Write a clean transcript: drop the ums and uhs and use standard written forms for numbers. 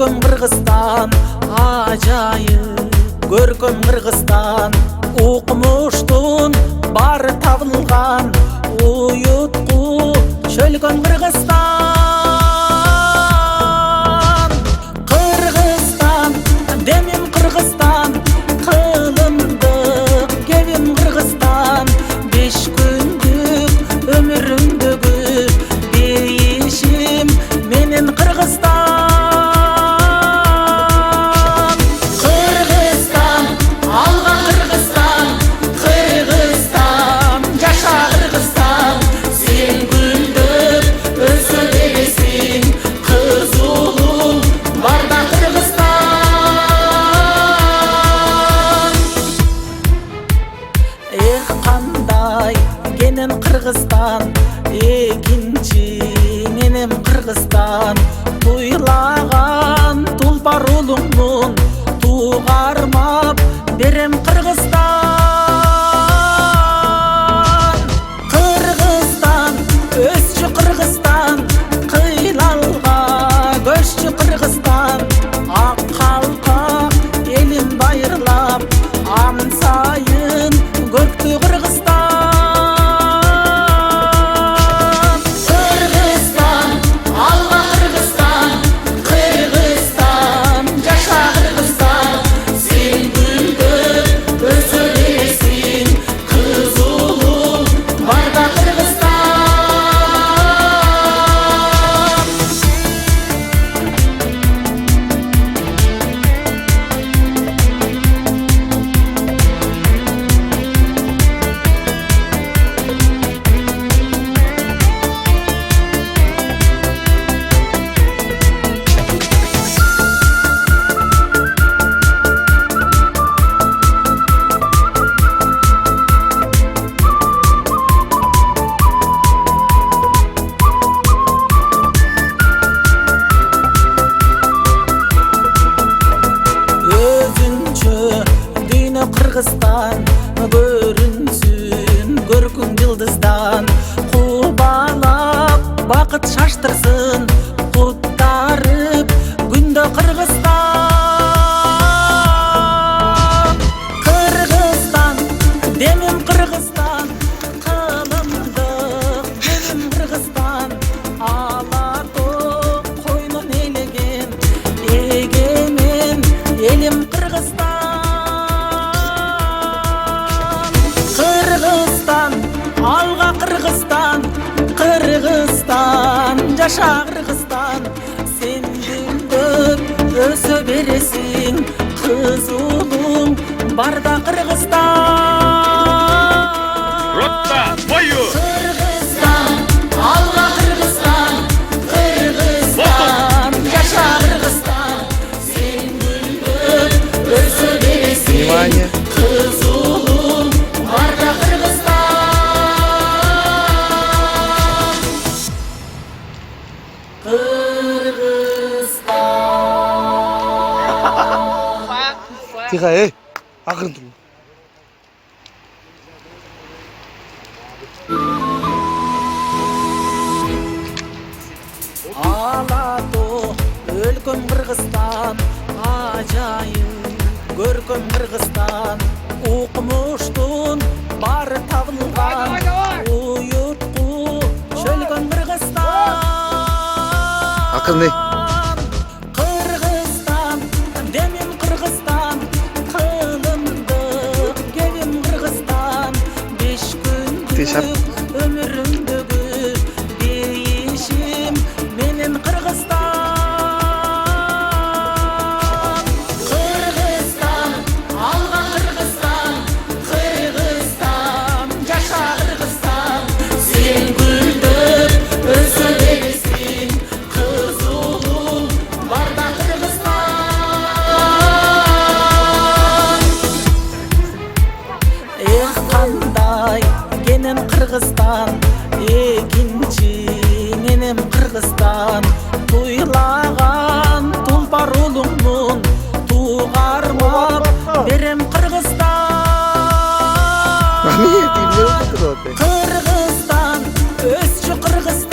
көркөм Кыргызстан, ажайып көркөм Кыргызстан, укмуштун бары табылган, уютку чөлгөн Кыргызстан. Кыргызстан, демим Кыргызстан, кылымдык кебим Кыргызстан, 5 күндүк өмүрүмдөгү дейишим менен Кыргызстан. Кыргызстан, алга Кыргызстан, Кыргызстан, жаша Кыргызстан, сен гүлдөп өсө бересиң, кыз улуң барда Кыргызстан. Эх, кандай кенен Кыргызстан, экинчи менен Кыргызстан, туйлаган тулпар улуңмун, тугармап берем Кыргызстан. Кыргызстан, өсчү Кыргызстан, кыйлалга көччү Кыргызстан, ак калпак элим байырлап, ан сайын көктү Кыргызстан. Кыргызстан, алга Кыргызстан, Кыргызстан, жаша Кыргызстан, сен гүлдөп өсө бересиң, кыз улуң барда Кыргызстан. Өзүнчө дүйнө Кыргызстан, көрүнсүн көркүм жылдыздан, кубалап бакыт шаштырсын, куттарып күндө Кыргызстан. Кыргызстан, демим Кыргызстан, кылымдык кебим Кыргызстан, ала тоо койнун элеген, эгемен элим Кыргызстан. Кыргызстан, алга Кыргызстан, Кыргызстан, жаша Кыргызстан, сен гүлдөп өсө бересиң, кыз улуң барда Кыргызстан. Ротта, бою! Кыргызстан, алга Кыргызстан, Кыргызстан, жаша Кыргызстан, сен гүлдөп өсө бересиң, Внимание. кыз улуң барда Кыргызстан. Кыргызстан. Тихо, эй, акырын тур. Алатоо өлкөм Кыргызстан, ажайып көркөм Кыргызстан, укмуштун бары табылган, уютку чөлгөн Кыргызстан. Акырын эй. Кыргызстан, демим Кыргызстан, кылымдык кебим Кыргызстан, 5 Тышап. күндүк өмүрүмдөгү дейишим менен Кыргызстан. Кыргызстан, алга Кыргызстан, Кыргызстан, жаша Кыргызстан, сен гүлдөп өсө бересиң, кыз улуң барда Кыргызстан. Эх, кандай кенен Кыргызстан, экинчи менен Кыргызстан, туйлаган тулпар улуңмун, тугармап берем Кыргызстан. Рахмет, именно вот это вот. Кыргызстан, өсчү Кыргызстан,